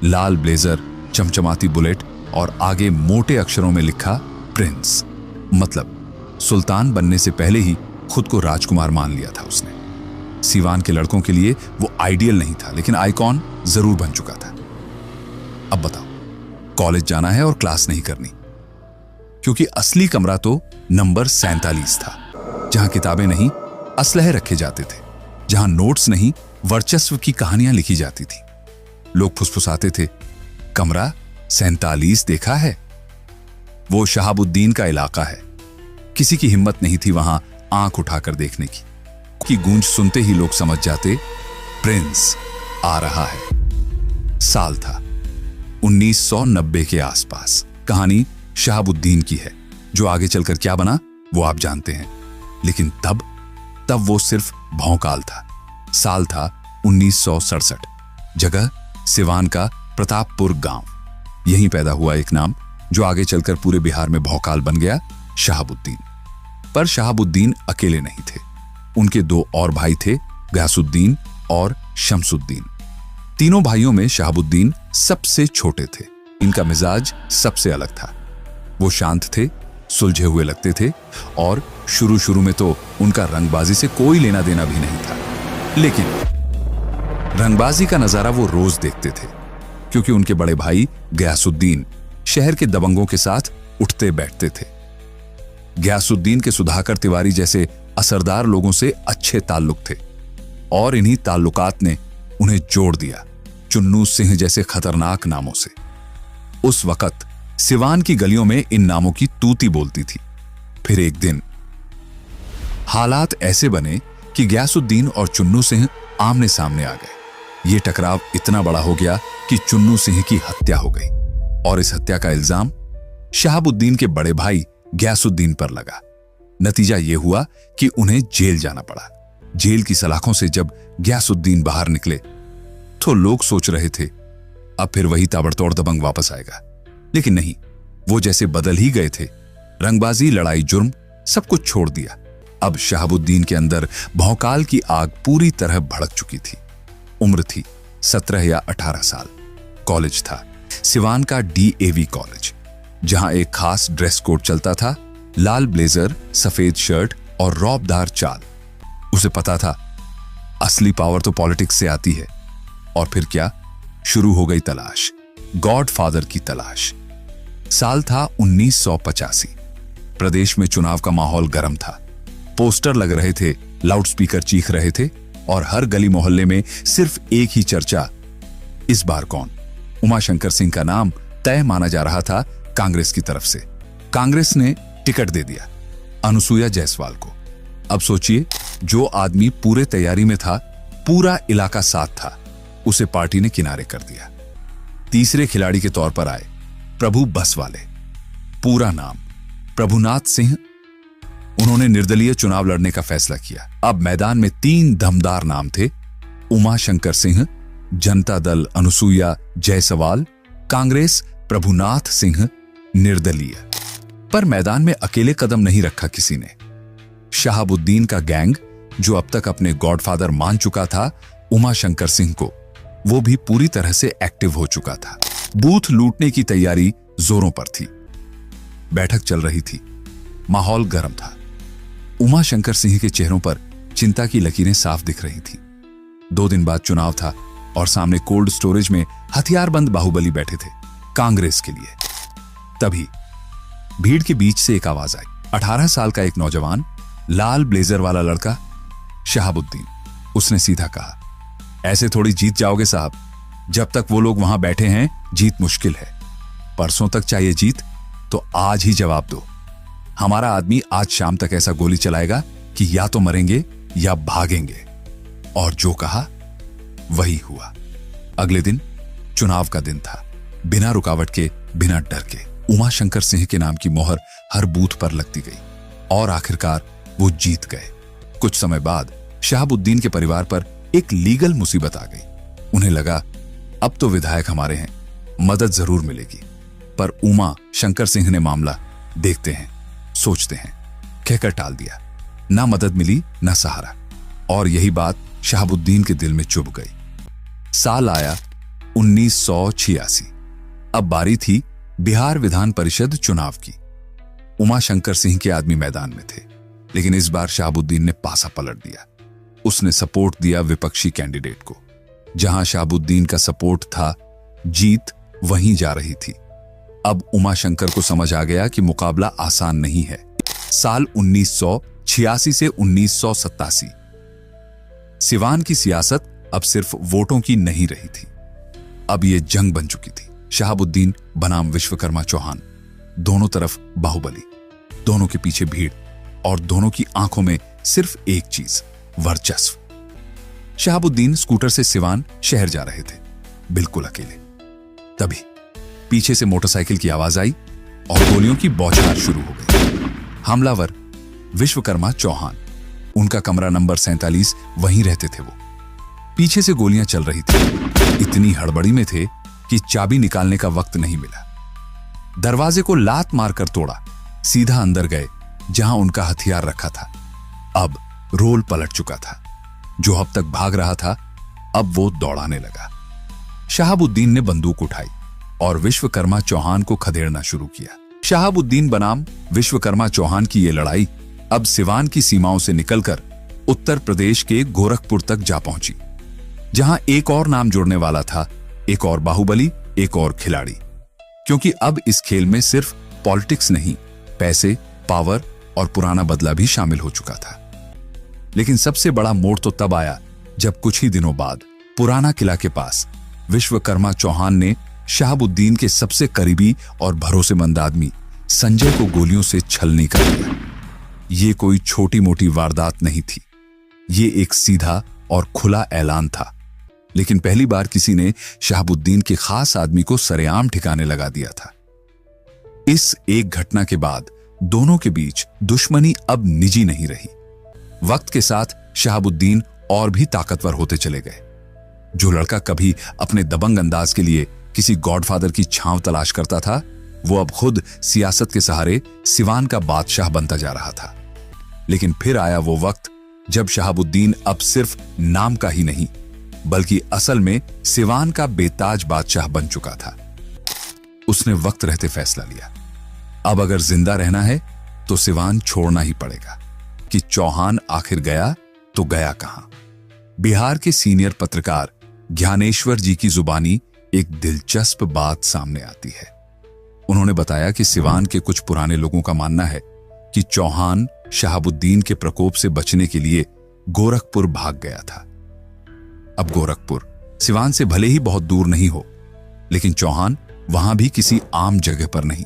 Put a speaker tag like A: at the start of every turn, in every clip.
A: लाल blazer, चमचमाती bullet और आगे मोटे अक्षरों में लिखा प्रिंस। मतलब सुल्तान बनने से पहले ही खुद को राजकुमार मान लिया था उसने। सीवान के लड़कों के लिए वो आइडियल नहीं था, लेकिन आइकॉन जरूर बन चुका था। अब बताओ, कॉलेज जाना है और क्लास नहीं करनी, क्योंकि असली कमरा तो नंबर 47 था, जहां किताबें नहीं असलहे रखे जाते थे, जहां नोट्स नहीं वर्चस्व की कहानियां लिखी जाती थी। लोग फुसफुसाते थे, कमरा 47 देखा है? वो शहाबुद्दीन का इलाका है। किसी की हिम्मत नहीं थी वहां आंख उठाकर देखने की गूंज सुनते ही लोग समझ जाते प्रिंस आ रहा है। साल था 1990 के आसपास। कहानी शहाबुद्दीन की है, जो आगे चलकर क्या बना वो आप जानते हैं, लेकिन तब वो सिर्फ भौकाल था। साल था 1967। जगह सिवान का प्रतापपुर गांव। यहीं पैदा हुआ एक नाम जो आगे चलकर पूरे बिहार में भौकाल बन गया, शहाबुद्दीन। पर शहाबुद्दीन अकेले नहीं थे, उनके दो और भाई थे, गयासुद्दीन और शमसुद्दीन। तीनों भाइयों में शहाबुद्दीन सबसे छोटे थे। इनका मिजाज सबसे अलग था। वो शांत थे, सुलझे हुए लगते थे और शुरू में तो उनका रंगबाजी से कोई लेना देना भी नहीं था। लेकिन रंगबाजी का नजारा वो रोज देखते थे, क्योंकि उनके बड़े भाई गयासुद्दीन शहर के दबंगों के साथ उठते बैठते थे। गयासुद्दीन के सुधाकर तिवारी जैसे असरदार लोगों से अच्छे ताल्लुक थे और इन्हीं ताल्लुकात ने उन्हें जोड़ दिया चुन्नू सिंह जैसे खतरनाक नामों से। उस वक्त सिवान की गलियों में इन नामों की तूती बोलती थी। फिर एक दिन हालात ऐसे बने कि गयासुद्दीन और चुन्नू सिंह आमने सामने आ गए। ये टकराव इतना बड़ा हो गया कि चुन्नू सिंह की हत्या हो गई और इस हत्या का इल्जाम शहाबुद्दीन के बड़े भाई गयासुद्दीन पर लगा। नतीजा यह हुआ कि उन्हें जेल जाना पड़ा। जेल की सलाखों से जब गयासुद्दीन बाहर निकले तो लोग सोच रहे थे अब फिर वही ताबड़तोड़ दबंग वापस आएगा, लेकिन नहीं, वो जैसे बदल ही गए थे। रंगबाजी, लड़ाई, जुर्म सब कुछ छोड़ दिया। अब शहाबुद्दीन के अंदर भौकाल की आग पूरी तरह भड़क चुकी थी। उम्र थी 17 या 18 साल। कॉलेज था सिवान का DAV कॉलेज, जहां एक खास ड्रेस कोड चलता था, लाल ब्लेजर, सफेद शर्ट और रौबदार चाल। उसे पता था असली पावर तो पॉलिटिक्स से आती है। और फिर क्या, शुरू हो गई तलाश, गॉडफादर की तलाश। साल था 1985। प्रदेश में चुनाव का माहौल गर्म था। पोस्टर लग रहे थे, लाउडस्पीकर चीख रहे थे और हर गली मोहल्ले में सिर्फ एक ही चर्चा, इस बार कौन? उमाशंकर सिंह का नाम तय माना जा रहा था कांग्रेस की तरफ से। कांग्रेस ने टिकट दे दिया अनुसुईया जायसवाल को। अब सोचिए, जो आदमी पूरे तैयारी में था, पूरा इलाका साथ था, उसे पार्टी ने किनारे कर दिया। तीसरे खिलाड़ी के तौर पर आए प्रभु बसवाले। पूरा नाम प्रभुनाथ सिंह। उन्होंने निर्दलीय चुनाव लड़ने का फैसला किया। अब मैदान में 3 दमदार नाम थे, उमाशंकर सिंह, जनता दल अनुसुईया जायसवाल, कांग्रेस प्रभुनाथ सिंह, निर्दलीय। पर मैदान में अकेले कदम नहीं रखा किसी ने। शहाबुद्दीन का गैंग, जो अब तक अपने गॉडफादर मान चुका था उमाशंकर सिंह को, वो भी पूरी तरह से एक्टिव हो चुका था। बूथ लूटने की तैयारी जोरों पर थी। बैठक चल रही थी, माहौल गर्म था। उमाशंकर सिंह के चेहरों पर चिंता की लकीरें साफ दिख रही थी। 2 दिन बाद चुनाव था और सामने कोल्ड स्टोरेज में हथियारबंद बाहुबली बैठे थे कांग्रेस के लिए। तभी भीड़ के बीच से एक आवाज आई। 18 साल का एक नौजवान, लाल ब्लेजर वाला लड़का, शहाबुद्दीन। उसने सीधा कहा, ऐसे थोड़ी जीत जाओगे साहब। जब तक वो लोग वहां बैठे हैं, जीत मुश्किल है। परसों तक चाहिए जीत तो आज ही जवाब दो। हमारा आदमी आज शाम तक ऐसा गोली चलाएगा कि या तो मरेंगे या भागेंगे। और जो कहा वही हुआ। अगले दिन चुनाव का दिन था। बिना रुकावट के, बिना डर के उमाशंकर सिंह के नाम की मोहर हर बूथ पर लगती गई और आखिरकार वो जीत गए। कुछ समय बाद शहाबुद्दीन के परिवार पर एक लीगल मुसीबत आ गई। उन्हें लगा अब तो विधायक हमारे हैं, मदद जरूर मिलेगी। पर उमा शंकर सिंह ने मामला देखते हैं, सोचते हैं कहकर टाल दिया। ना मदद मिली, ना सहारा। और यही बात शहाबुद्दीन के दिल में चुभ गई। साल आया 1986। अब बारी थी बिहार विधान परिषद चुनाव की। उमाशंकर सिंह के आदमी मैदान में थे, लेकिन इस बार शहाबुद्दीन ने पासा पलट दिया। उसने सपोर्ट दिया विपक्षी कैंडिडेट को। जहां शहाबुद्दीन का सपोर्ट था, जीत वहीं जा रही थी। अब उमाशंकर को समझ आ गया कि मुकाबला आसान नहीं है। साल 1986 से 1987 सिवान की सियासत अब सिर्फ वोटों की नहीं रही थी, अब यह जंग बन चुकी थी। शहाबुद्दीन बनाम विश्वकर्मा चौहान, दोनों तरफ बाहुबली, दोनों के पीछे भीड़ और दोनों की आंखों में सिर्फ एक चीज, वर्चस्व। शहाबुद्दीन स्कूटर से सिवान शहर जा रहे थे, बिल्कुल अकेले। तभी पीछे से मोटरसाइकिल की आवाज आई और गोलियों की बौछार शुरू हो गई। हमलावर विश्वकर्मा चौहान, उनका कमरा नंबर 47, वहीं रहते थे वो। पीछे से गोलियां चल रही थी। इतनी हड़बड़ी में थे कि चाबी निकालने का वक्त नहीं मिला। दरवाजे को लात मारकर तोड़ा, सीधा अंदर गए जहां उनका हथियार रखा था। अब रोल पलट चुका था। जो अब तक भाग रहा था, अब वो दौड़ाने लगा। शहाबुद्दीन ने बंदूक उठाई और विश्वकर्मा चौहान को खदेड़ना शुरू किया। शहाबुद्दीन बनाम विश्वकर्मा चौहान की यह लड़ाई अब सिवान की सीमाओं से निकलकर उत्तर प्रदेश के गोरखपुर तक जा पहुंची, जहां एक और नाम जुड़ने वाला था, एक और बाहुबली, एक और खिलाड़ी। क्योंकि अब इस खेल में सिर्फ पॉलिटिक्स नहीं, पैसे, पावर और पुराना बदला भी शामिल हो चुका था। लेकिन सबसे बड़ा मोड़ तो तब आया जब कुछ ही दिनों बाद पुराना किला के पास विश्वकर्मा चौहान ने शहाबुद्दीन के सबसे करीबी और भरोसेमंद आदमी संजय को गोलियों से छलनी कर दिया। ये कोई छोटी मोटी वारदात नहीं थी, ये एक सीधा और खुला ऐलान था। लेकिन पहली बार किसी ने शहाबुद्दीन के खास आदमी को सरेआम ठिकाने लगा दिया था। इस एक घटना के बाद दोनों के बीच दुश्मनी अब निजी नहीं रही। वक्त के साथ शहाबुद्दीन और भी ताकतवर होते चले गए। जो लड़का कभी अपने दबंग अंदाज के लिए किसी गॉडफादर की छांव तलाश करता था, वो अब खुद सियासत के सहारे सिवान का बादशाह बनता जा रहा था। लेकिन फिर आया वो वक्त जब शहाबुद्दीन अब सिर्फ नाम का ही नहीं, बल्कि असल में सिवान का बेताज बादशाह बन चुका था। उसने वक्त रहते फैसला लिया, अब अगर जिंदा रहना है तो सिवान छोड़ना ही पड़ेगा। कि चौहान आखिर गया तो गया कहां? बिहार के सीनियर पत्रकार ज्ञानेश्वर जी की जुबानी एक दिलचस्प बात सामने आती है। उन्होंने बताया कि सिवान के कुछ पुराने लोगों का मानना है कि चौहान शहाबुद्दीन के प्रकोप से बचने के लिए गोरखपुर भाग गया था। अब गोरखपुर सिवान से भले ही बहुत दूर नहीं हो, लेकिन चौहान वहां भी किसी आम जगह पर नहीं,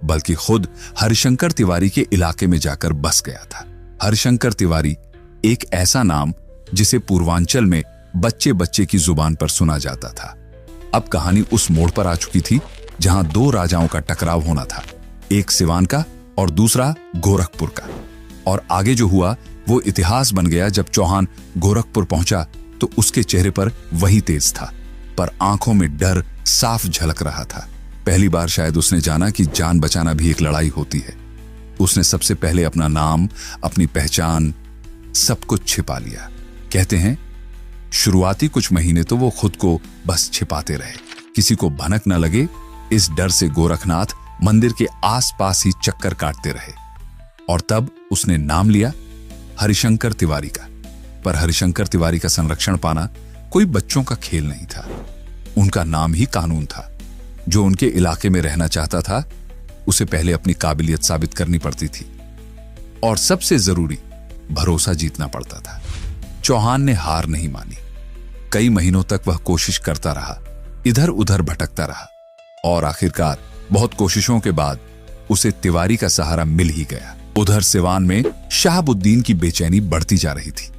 A: बल्कि खुद हरिशंकर तिवारी के इलाके में जाकर बस गया था। हरिशंकर तिवारी एक ऐसा नाम जिसे पूर्वांचल में बच्चे बच्चे की जुबान पर सुना जाता था। अब कहानी उस मोड़ पर आ चुकी थी जहां दो राजाओं का टकराव होना था, एक सिवान का और दूसरा गोरखपुर का। और आगे जो हुआ वो इतिहास बन गया। जब चौहान गोरखपुर पहुंचा तो उसके चेहरे पर वही तेज था, पर आंखों में डर साफ झलक रहा था। पहली बार शायद उसने जाना कि जान बचाना भी एक लड़ाई होती है। उसने सबसे पहले अपना नाम, अपनी पहचान, सब कुछ छिपा लिया। कहते हैं शुरुआती कुछ महीने तो वो खुद को बस छिपाते रहे, किसी को भनक न लगे, इस डर से गोरखनाथ मंदिर के आसपास ही चक्कर काटते रहे। और तब उसने नाम लिया हरिशंकर तिवारी का। पर हरिशंकर तिवारी का संरक्षण पाना कोई बच्चों का खेल नहीं था। उनका नाम ही कानून था। जो उनके इलाके में रहना चाहता था, उसे पहले अपनी काबिलियत साबित करनी पड़ती थी और सबसे जरूरी भरोसा जीतना पड़ता था। चौहान ने हार नहीं मानी। कई महीनों तक वह कोशिश करता रहा, इधर उधर भटकता रहा और आखिरकार बहुत कोशिशों के बाद उसे तिवारी का सहारा मिल ही गया। उधर सिवान में शहाबुद्दीन की बेचैनी बढ़ती जा रही थी।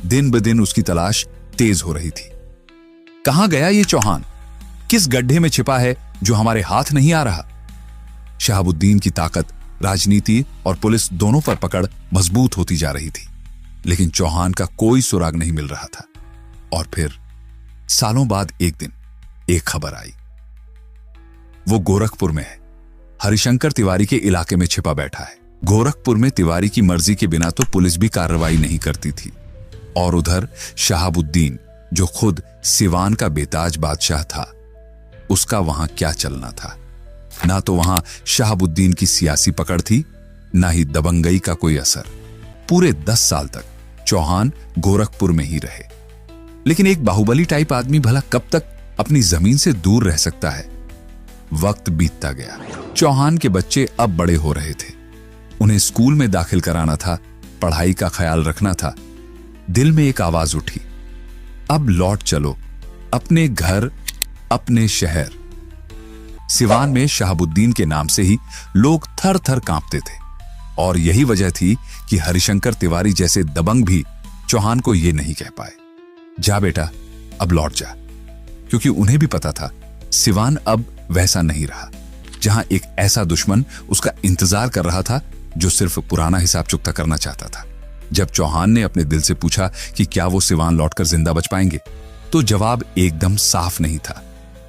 A: दिन ब दिन उसकी तलाश तेज हो रही थी। कहां गया ये चौहान? किस गड्ढे में छिपा है जो हमारे हाथ नहीं आ रहा? शहाबुद्दीन की ताकत राजनीति और पुलिस दोनों पर पकड़ मजबूत होती जा रही थी, लेकिन चौहान का कोई सुराग नहीं मिल रहा था। और फिर सालों बाद एक दिन एक खबर आई। वो गोरखपुर में है, हरिशंकर तिवारी के इलाके में छिपा बैठा है। गोरखपुर में तिवारी की मर्जी के बिना तो पुलिस भी कार्रवाई नहीं करती थी। और उधर शहाबुद्दीन जो खुद सिवान का बेताज बादशाह था, उसका वहां क्या चलना था। ना तो वहां शहाबुद्दीन की सियासी पकड़ थी, ना ही दबंगई का कोई असर। पूरे 10 साल तक चौहान गोरखपुर में ही रहे। लेकिन एक बाहुबली टाइप आदमी भला कब तक अपनी जमीन से दूर रह सकता है। वक्त बीतता गया। चौहान के बच्चे अब बड़े हो रहे थे। उन्हें स्कूल में दाखिल कराना था, पढ़ाई का ख्याल रखना था। दिल में एक आवाज उठी, अब लौट चलो अपने घर, अपने शहर। सिवान में शहाबुद्दीन के नाम से ही लोग थर थर कांपते थे, और यही वजह थी कि हरिशंकर तिवारी जैसे दबंग भी चौहान को यह नहीं कह पाए, जा बेटा अब लौट जा। क्योंकि उन्हें भी पता था सिवान अब वैसा नहीं रहा, जहां एक ऐसा दुश्मन उसका इंतजार कर रहा था जो सिर्फ पुराना हिसाब चुकता करना चाहता था। जब चौहान ने अपने दिल से पूछा कि क्या वो सिवान लौटकर जिंदा बच पाएंगे, तो जवाब एकदम साफ नहीं था।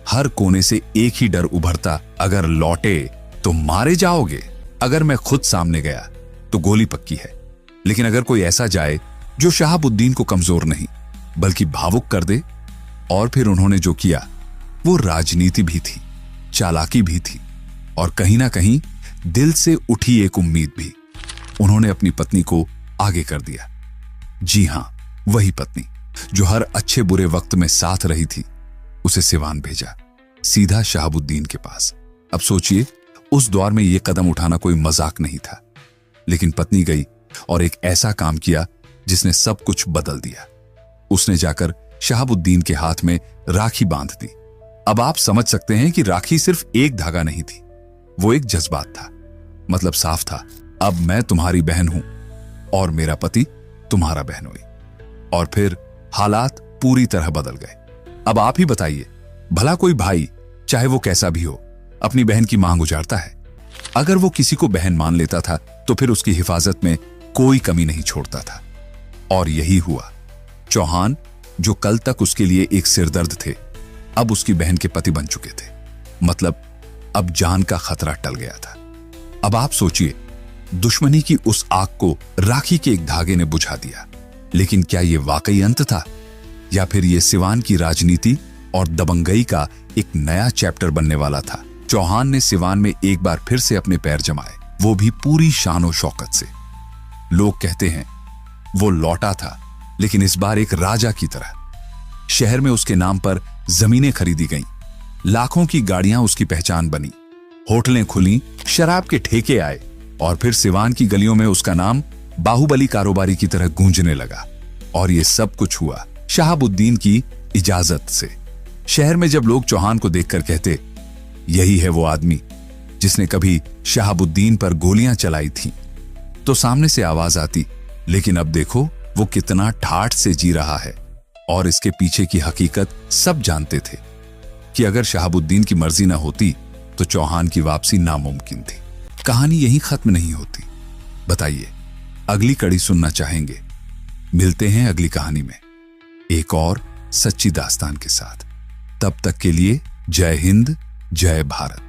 A: हर कोने से एक ही डर उभरता, अगर लौटे तो मारे जाओगे, अगर मैं खुद सामने गया तो गोली पक्की है। लेकिन अगर कोई ऐसा जाए जो शहाबुद्दीन को कमजोर नहीं बल्कि भावुक कर दे। और फिर उन्होंने जो किया वो राजनीति भी थी, चालाकी भी थी, और कहीं ना कहीं दिल से उठी एक उम्मीद भी। उन्होंने अपनी पत्नी को आगे कर दिया। जी हां, वही पत्नी जो हर अच्छे बुरे वक्त में साथ रही थी, उसे सिवान भेजा, सीधा शहाबुद्दीन के पास। अब सोचिए, उस दौर में यह कदम उठाना कोई मजाक नहीं था। लेकिन पत्नी गई और एक ऐसा काम किया जिसने सब कुछ बदल दिया। उसने जाकर शहाबुद्दीन के हाथ में राखी बांध दी। अब आप समझ सकते हैं कि राखी सिर्फ एक धागा नहीं थी, वो एक जज्बात था। मतलब साफ था, अब मैं तुम्हारी बहन हूं और मेरा पति तुम्हारा बहनोई। और फिर हालात पूरी तरह बदल गए। अब आप ही बताइए, भला कोई भाई चाहे वो कैसा भी हो अपनी बहन की मांग उजाड़ता है? अगर वो किसी को बहन मान लेता था तो फिर उसकी हिफाजत में कोई कमी नहीं छोड़ता था। और यही हुआ। चौहान, जो कल तक उसके लिए एक सिरदर्द थे, अब उसकी बहन के पति बन चुके थे। मतलब अब जान का खतरा टल गया था। अब आप सोचिए, दुश्मनी की उस आग को राखी के एक धागे ने बुझा दिया। लेकिन क्या यह वाकई अंत था, या फिर यह सिवान की राजनीति और दबंगई का एक नया चैप्टर बनने वाला था? चौहान ने सिवान में एक बार फिर से अपने पैर जमाए, वो भी पूरी शान और शौकत से। लोग कहते हैं वो लौटा था, लेकिन इस बार एक राजा की तरह। शहर में उसके नाम पर जमीनें खरीदी गईं, लाखों की गाड़ियां उसकी पहचान बनी, होटलें खुली, शराब के ठेके आए, और फिर सिवान की गलियों में उसका नाम बाहुबली कारोबारी की तरह गूंजने लगा। और ये सब कुछ हुआ शहाबुद्दीन की इजाजत से। शहर में जब लोग चौहान को देखकर कहते, यही है वो आदमी जिसने कभी शहाबुद्दीन पर गोलियां चलाई थी, तो सामने से आवाज आती, लेकिन अब देखो वो कितना ठाठ से जी रहा है। और इसके पीछे की हकीकत सब जानते थे कि अगर शहाबुद्दीन की मर्जी ना होती तो चौहान की वापसी नामुमकिन थी। कहानी यहीं खत्म नहीं होती। बताइए, अगली कड़ी सुनना चाहेंगे? मिलते हैं अगली कहानी में एक और सच्ची दास्तान के साथ। तब तक के लिए जय हिंद, जय भारत।